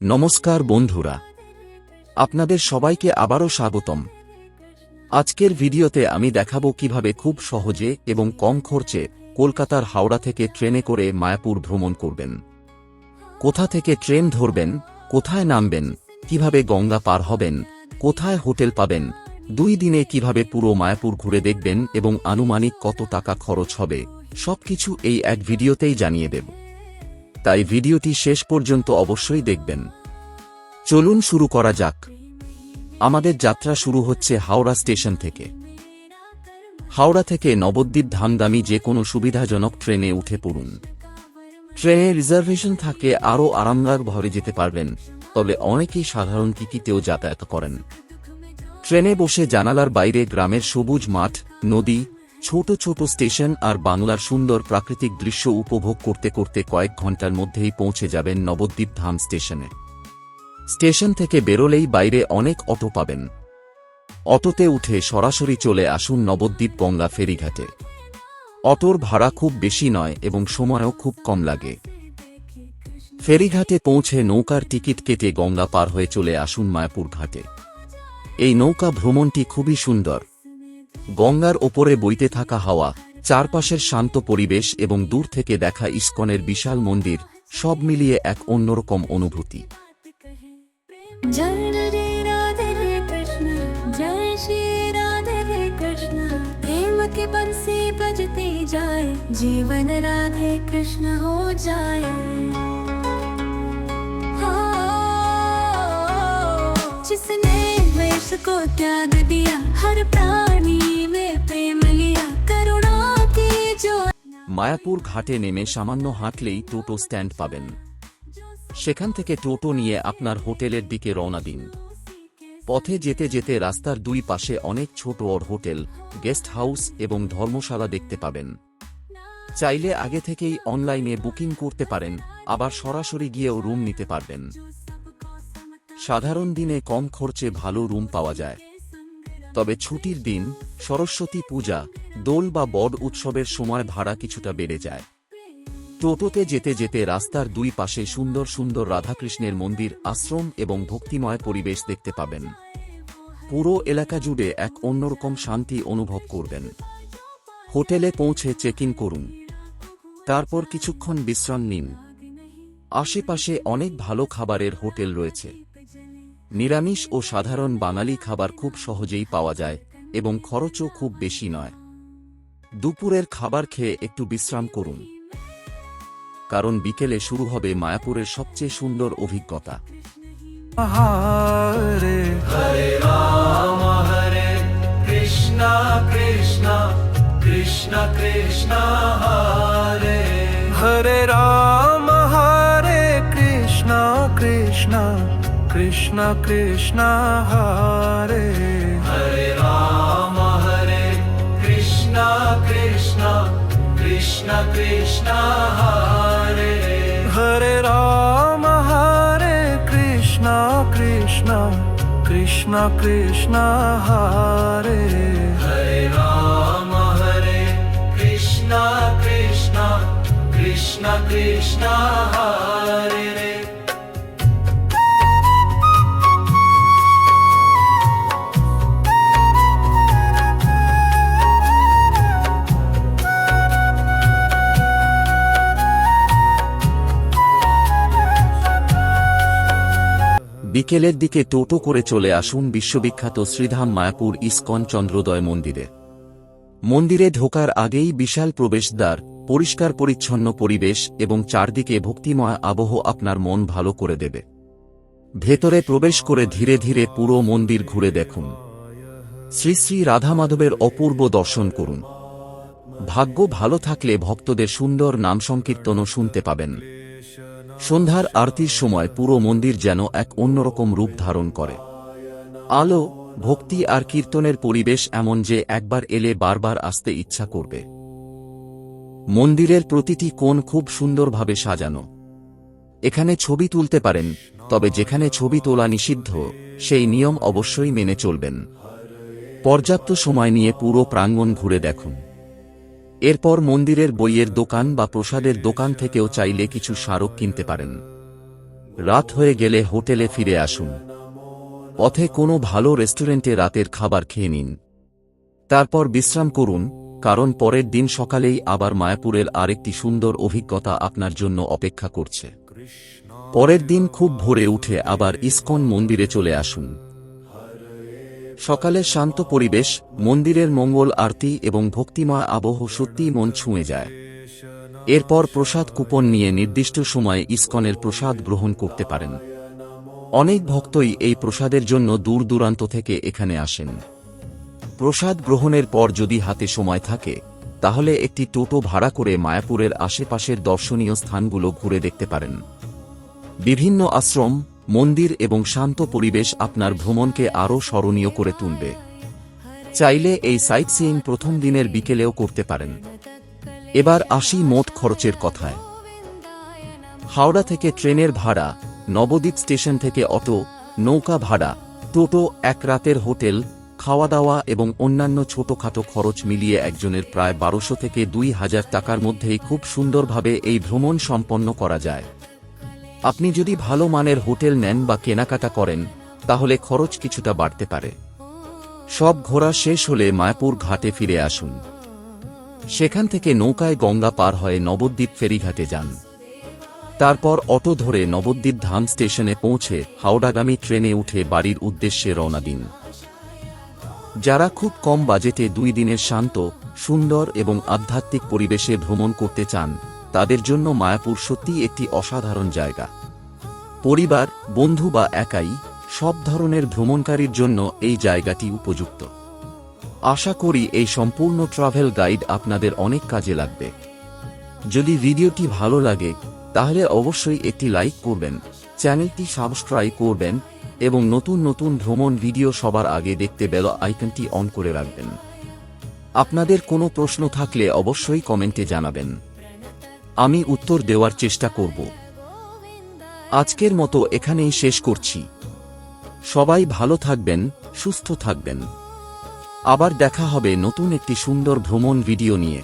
নমস্কার বন্ধুরা, আপনাদের সবাইকে আবারও স্বাগতম। আজকের ভিডিওতে আমি দেখাবো কিভাবে খুব সহজে এবং কম খরচে কলকাতার হাওড়া থেকে ট্রেনে করে মায়াপুর ভ্রমণ করবেন। কোথা থেকে ট্রেন ধরবেন, কোথায় নামবেন, কিভাবে গঙ্গা পার হবেন, কোথায় হোটেল পাবেন, 2 দিনে কিভাবে পুরো মায়াপুর ঘুরে দেখবেন এবং আনুমানিক কত টাকা খরচ হবে, সবকিছু এই এক ভিডিওতেই জানিয়ে দেব। তাই ভিডিওটি শেষ পর্যন্ত অবশ্যই দেখবেন। চলুন শুরু করা যাক। আমাদের যাত্রা শুরু হচ্ছে হাওড়া স্টেশন থেকে। হাওড়া থেকে নবদ্বীপ ধামগামী যে কোনো সুবিধাজনক ট্রেনে উঠে পড়ুন। ট্রেনে রিজার্ভেশন থাকে, আরও আরামদায়কভাবে যেতে পারবেন, তবে অনেকেই সাধারণ টিকিটেও যাতায়াত করেন। ট্রেনে বসে জানালার বাইরে গ্রামের সবুজ মাঠ, নদী, ছোট ছোট স্টেশন আর বাংলার সুন্দর প্রাকৃতিক দৃশ্য উপভোগ করতে করতে কয়েক ঘন্টার মধ্যেই পৌঁছে যাবেন নবদ্বীপ ধাম স্টেশনে। স্টেশন থেকে বেরোলেই বাইরে অনেক অটো পাবেন। অটোতে উঠে সরাসরি চলে আসুন নবদ্বীপ গঙ্গা ফেরিঘাটে। অটোর ভাড়া খুব বেশি নয় এবং সময়ও খুব কম লাগে। ফেরিঘাটে পৌঁছে নৌকার টিকিট কেটে গঙ্গা পার হয়ে চলে আসুন মায়াপুর ঘাটে। এই নৌকা ভ্রমণটি খুবই সুন্দর। গঙ্গার ওপরে বইতে থাকা হাওয়া, চারপাশের শান্ত পরিবেশ এবং দূর থেকে দেখা ইস্কনের বিশাল মন্দির, সব মিলিয়ে এক অন্যরকম অনুভূতি। जय रे राधे रे कृष्ण, जय श्री राधे रे कृष्ण, प्रेम के बंसी बजती जाए, जीवन राधे कृष्ण हो जाए। जिसने वेश को त्याग दिया, हर प्राणी में प्रेम लिया, करुणा की जो। মায়াপুর ঘাটে নেমে সামান্য হাঁটলেই টোটো স্ট্যান্ড পাবেন। সেখান থেকে টোটো নিয়ে আপনার হোটেলের দিকে রওনা দিন। পথে যেতে যেতে রাস্তার 2 পাশে অনেক ছোট হোটেল, গেস্ট হাউস এবং ধর্মশালা দেখতে পাবেন। চাইলে আগে থেকেই অনলাইনে বুকিং করতে পারেন, আবার সরাসরি গিয়েও রুম নিতে পারবেন। সাধারণ দিনে কম খরচে ভালো রুম পাওয়া যায়, তবে ছুটির দিন, সরস্বতী পূজা, দোল বা বড় উৎসবের সময় ভাড়া কিছুটা বেড়ে যায়। টোটোতে যেতে যেতে রাস্তার 2 পাশে সুন্দর সুন্দর রাধাকৃষ্ণের মন্দির, আশ্রম এবং ভক্তিময় পরিবেশ দেখতে পাবেন। পুরো এলাকা জুড়ে এক অন্যরকম শান্তি অনুভব করবেন। হোটেলে পৌঁছে চেক ইন করুন, তারপর কিছুক্ষণ বিশ্রাম নিন। আশেপাশে অনেক ভালো খাবারের হোটেল রয়েছে। নিরামিষ ও সাধারণ বাঙালি খাবার খুব সহজেই পাওয়া যায় এবং খরচও খুব বেশি নয়। দুপুরের খাবার খেয়ে একটু বিশ্রাম করুন, কারণ বিকেলে শুরু হবে মায়াপুরের সবচেয়ে সুন্দর অভিজ্ঞতা। হরে হরে রাম হরে কৃষ্ণ কৃষ্ণ কৃষ্ণ কৃষ্ণ হরে হরে রাম হরে কৃষ্ণ কৃষ্ণ কৃষ্ণ কৃষ্ণ হরে হরে রাম হরে কৃষ্ণ কৃষ্ণ কৃষ্ণ কৃষ্ণ হরে হরে রাম হরে কৃষ্ণ কৃষ্ণ কৃষ্ণ কৃষ্ণ হরে হরে রাম হরে কৃষ্ণ কৃষ্ণ কৃষ্ণ কৃষ্ণ হরে বিকেলের দিকে টোটো করে চলে আসুন বিশ্ববিখ্যাত শ্রীধাম মায়াপুর ইস্কন চন্দ্রোদয় মন্দিরে। মন্দিরে ঢোকার আগেই বিশাল প্রবেশদ্বার, পরিষ্কার পরিচ্ছন্ন পরিবেশ এবং চারদিকে ভক্তিময় আবহ আপনার মন ভালো করে দেবে। ভেতরে প্রবেশ করে ধীরে ধীরে পুরো মন্দির ঘুরে দেখুন। শ্রী শ্রী রাধা মাধবের অপূর্ব দর্শন করুন। ভাগ্য ভালো থাকলে ভক্তদের সুন্দর নাম সংকীর্তনও শুনতে পাবেন। সন্ধ্যার আরতির সময় পুরো মন্দির যেন এক অন্যরকম রূপ ধারণ করে। আলো, ভক্তি আর কীর্তনের পরিবেশ এমন যে একবার এলে বারবার আসতে ইচ্ছা করবে। মন্দিরের প্রতিটি কোণ খুব সুন্দরভাবে সাজানো। এখানে ছবি তুলতে পারেন, তবে যেখানে ছবি তোলা নিষিদ্ধ, সেই নিয়ম অবশ্যই মেনে চলবেন। পর্যাপ্ত সময় নিয়ে পুরো প্রাঙ্গণ ঘুরে দেখুন। এরপর মন্দিরের বইয়ের দোকান বা প্রসাদের দোকান থেকেও চাইলে কিছু স্মারক কিনতে পারেন। রাত হয়ে গেলে হোটেলে ফিরে আসুন। পথে কোনো ভালো রেস্টুরেন্টে রাতের খাবার খেয়ে নিন। তারপর বিশ্রাম করুন, কারণ পরের দিন সকালেই আবার মায়াপুরের আরেকটি সুন্দর অভিজ্ঞতা আপনার জন্য অপেক্ষা করছে। পরের দিন খুব ভোরে উঠে আবার ইসকন মন্দিরে চলে আসুন। সকালে শান্ত পরিবেশ, মন্দিরের মঙ্গল আরতি এবং ভক্তিময় আবহ সত্যিই মন ছুঁয়ে যায়। এরপর প্রসাদ কুপন নিয়ে নির্দিষ্ট সময়ে ইসকনের প্রসাদ গ্রহণ করতে পারেন। অনেক ভক্তই এই প্রসাদের জন্য দূর দূরান্ত থেকে এখানে আসেন। প্রসাদ গ্রহণের পর যদি হাতে সময় থাকে তাহলে একটি টোটো ভাড়া করে মায়াপুরের আশেপাশের দর্শনীয় স্থানগুলো ঘুরে দেখতে পারেন। বিভিন্ন আশ্রম, মন্দির এবং শান্ত পরিবেশ আপনার ভ্রমণকে আরও স্মরণীয় করে তুলবে। চাইলে এই সাইট সিইং প্রথম দিনের বিকেলেও করতে পারেন। এবার আসি মোট খরচের কথায়। হাওড়া থেকে ট্রেনের ভাড়া, নবদ্বীপ স্টেশন থেকে অটো, নৌকা ভাড়া, টোটো, এক রাতের হোটেল, খাওয়া দাওয়া এবং অন্যান্য ছোটখাটো খরচ মিলিয়ে একজনের প্রায় 1200 থেকে 2000 টাকার মধ্যেই খুব সুন্দরভাবে এই ভ্রমণ সম্পন্ন করা যায়। আপনি যদি ভালো মানের হোটেল নেন বা কেনাকাটা করেন তাহলে খরচ কিছুটা বাড়তে পারে। সব ঘোরা শেষ হলে মায়াপুর ঘাটে ফিরে আসুন। সেখান থেকে নৌকায় গঙ্গা পার হয়ে নবদ্বীপ ফেরিঘাটে যান। তারপর অটো ধরে নবদ্বীপ ধাম স্টেশনে পৌঁছে হাওড়াগামী ট্রেনে উঠে বাড়ির উদ্দেশ্যে রওনা দিন। যারা খুব কম বাজেটে 2 দিনের শান্ত, সুন্দর এবং আধ্যাত্মিক পরিবেশে ভ্রমণ করতে চান তাদের জন্য মায়াপুর সত্যিই একটি অসাধারণ জায়গা। পরিবার, বন্ধু বা একাই সব ধরনের ভ্রমণকারীর জন্য এই জায়গাটি উপযুক্ত। আশা করি এই সম্পূর্ণ ট্রাভেল গাইড আপনাদের অনেক কাজে লাগবে। যদি ভিডিওটি ভালো লাগে তাহলে অবশ্যই একটি লাইক করবেন, চ্যানেলটি সাবস্ক্রাইব করবেন এবং নতুন নতুন ভ্রমণ ভিডিও সবার আগে দেখতে বেল আইকনটি অন করে রাখবেন। আপনাদের কোনো প্রশ্ন থাকলে অবশ্যই কমেন্টে জানাবেন, আমি উত্তর দেওয়ার চেষ্টা করব। আজকের মতো এখানেই শেষ করছি। সবাই ভালো থাকবেন, সুস্থ থাকবেন। আবার দেখা হবে নতুন একটি সুন্দর ভ্রমণ ভিডিও নিয়ে।